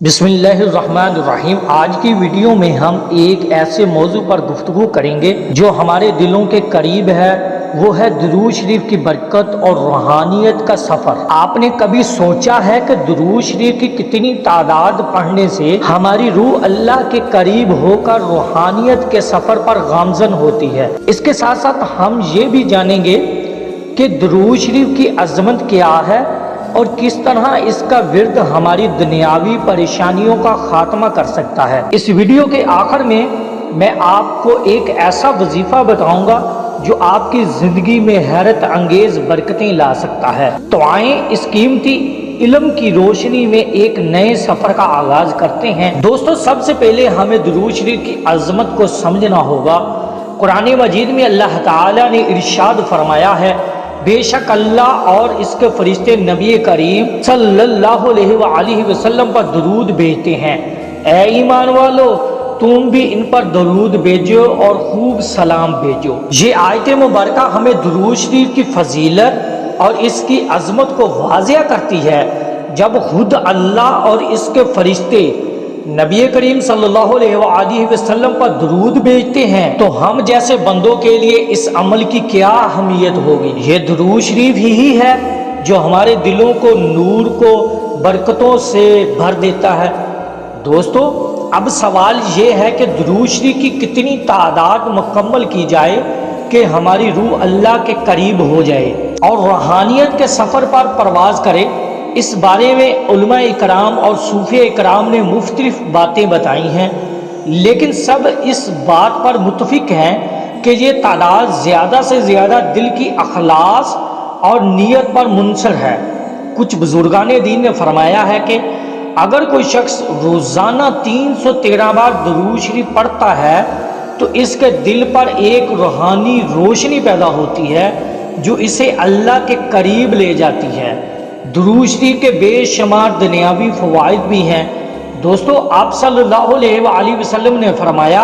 بسم اللہ الرحمن الرحیم۔ آج کی ویڈیو میں ہم ایک ایسے موضوع پر گفتگو کریں گے جو ہمارے دلوں کے قریب ہے، وہ ہے درود شریف کی برکت اور روحانیت کا سفر۔ آپ نے کبھی سوچا ہے کہ درود شریف کی کتنی تعداد پڑھنے سے ہماری روح اللہ کے قریب ہو کر روحانیت کے سفر پر گامزن ہوتی ہے؟ اس کے ساتھ ساتھ ہم یہ بھی جانیں گے کہ درود شریف کی عظمت کیا ہے اور کس طرح اس کا ورد ہماری دنیاوی پریشانیوں کا خاتمہ کر سکتا ہے۔ اس ویڈیو کے آخر میں آپ کو ایک ایسا وظیفہ بتاؤں گا جو آپ کی زندگی میں حیرت انگیز برکتیں لا سکتا ہے۔ تو آئیں اس قیمتی علم کی روشنی میں ایک نئے سفر کا آغاز کرتے ہیں۔ دوستو، سب سے پہلے ہمیں درود شریف کی عظمت کو سمجھنا ہوگا۔ قرآن مجید میں اللہ تعالیٰ نے ارشاد فرمایا ہے، بے شک اللہ اور اس کے فرشتے نبی کریم صلی اللہ علیہ وآلہ وسلم پر درود بھیجتے ہیں۔ اے ایمان والو، تم بھی ان پر درود بھیجو اور خوب سلام بھیجو۔ یہ آیت مبارکہ ہمیں درود شریف کی فضیلت اور اس کی عظمت کو واضح کرتی ہے۔ جب خود اللہ اور اس کے فرشتے نبی کریم صلی اللہ علیہ وآلہ وسلم پر درود بھیجتے ہیں تو ہم جیسے بندوں کے لیے اس عمل کی کیا اہمیت ہوگی۔ یہ درود شریف ہی ہے جو ہمارے دلوں کو نور کو برکتوں سے بھر دیتا ہے۔ دوستو، اب سوال یہ ہے کہ درود شریف کی کتنی تعداد مکمل کی جائے کہ ہماری روح اللہ کے قریب ہو جائے اور روحانیت کے سفر پر پرواز کرے۔ اس بارے میں علماء اکرام اور صوفیہ اکرام نے مختلف باتیں بتائی ہیں، لیکن سب اس بات پر متفق ہیں کہ یہ تعداد زیادہ سے زیادہ دل کی اخلاص اور نیت پر منحصر ہے۔ کچھ بزرگان دین نے فرمایا ہے کہ اگر کوئی شخص روزانہ 313 بار درود شریف پڑھتا ہے تو اس کے دل پر ایک روحانی روشنی پیدا ہوتی ہے جو اسے اللہ کے قریب لے جاتی ہے۔ درود شریف کے بے شمار دنیاوی فوائد بھی ہیں۔ دوستو، آپ صلی اللہ علیہ وآلہ وسلم نے فرمایا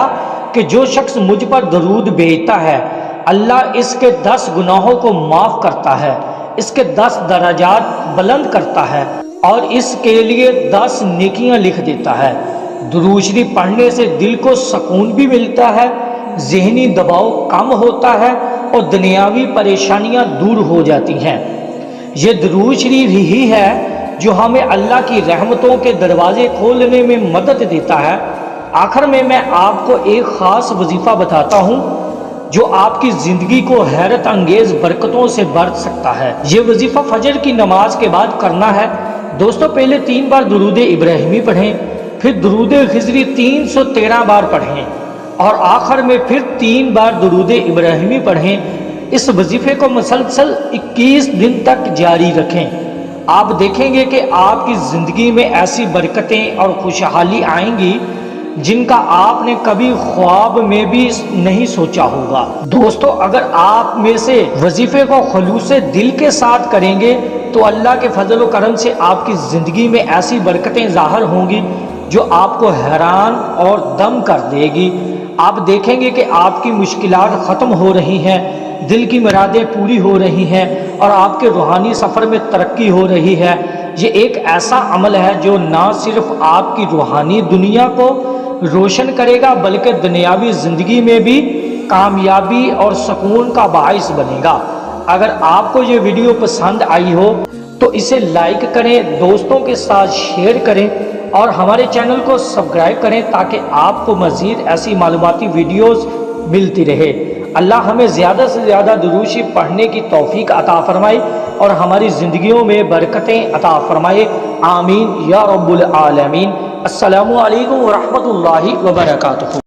کہ جو شخص مجھ پر درود بھیجتا ہے، اللہ اس کے 10 گناہوں کو معاف کرتا ہے، اس کے 10 درجات بلند کرتا ہے اور اس کے لیے 10 نیکیاں لکھ دیتا ہے۔ درود شریف پڑھنے سے دل کو سکون بھی ملتا ہے، ذہنی دباؤ کم ہوتا ہے اور دنیاوی پریشانیاں دور ہو جاتی ہیں۔ یہ درود شریف ہی ہے جو ہمیں اللہ کی رحمتوں کے دروازے کھولنے میں مدد دیتا ہے۔ آخر میں آپ کو ایک خاص وظیفہ بتاتا ہوں جو آپ کی زندگی کو حیرت انگیز برکتوں سے بھر سکتا ہے۔ یہ وظیفہ فجر کی نماز کے بعد کرنا ہے۔ دوستو، پہلے 3 بار درود ابراہیمی پڑھیں، پھر درود خضری 313 بار پڑھیں اور آخر میں پھر 3 بار درود ابراہیمی پڑھیں۔ اس وظیفے کو مسلسل 21 دن تک جاری رکھیں۔ آپ دیکھیں گے کہ آپ کی زندگی میں ایسی برکتیں اور خوشحالی آئیں گی جن کا آپ نے کبھی خواب میں بھی نہیں سوچا ہوگا۔ دوستو، اگر آپ میں سے وظیفے کو خلوص دل کے ساتھ کریں گے تو اللہ کے فضل و کرم سے آپ کی زندگی میں ایسی برکتیں ظاہر ہوں گی جو آپ کو حیران اور دم کر دے گی۔ آپ دیکھیں گے کہ آپ کی مشکلات ختم ہو رہی ہیں، دل کی مرادیں پوری ہو رہی ہیں اور آپ کے روحانی سفر میں ترقی ہو رہی ہے۔ یہ ایک ایسا عمل ہے جو نہ صرف آپ کی روحانی دنیا کو روشن کرے گا بلکہ دنیاوی زندگی میں بھی کامیابی اور سکون کا باعث بنے گا۔ اگر آپ کو یہ ویڈیو پسند آئی ہو تو اسے لائک کریں، دوستوں کے ساتھ شیئر کریں اور ہمارے چینل کو سبسکرائب کریں تاکہ آپ کو مزید ایسی معلوماتی ویڈیوز ملتی رہے۔ اللہ ہمیں زیادہ سے زیادہ درود شریف پڑھنے کی توفیق عطا فرمائے اور ہماری زندگیوں میں برکتیں عطا فرمائے۔ آمین یا رب العالمین۔ السلام علیکم ورحمۃ اللہ وبرکاتہ۔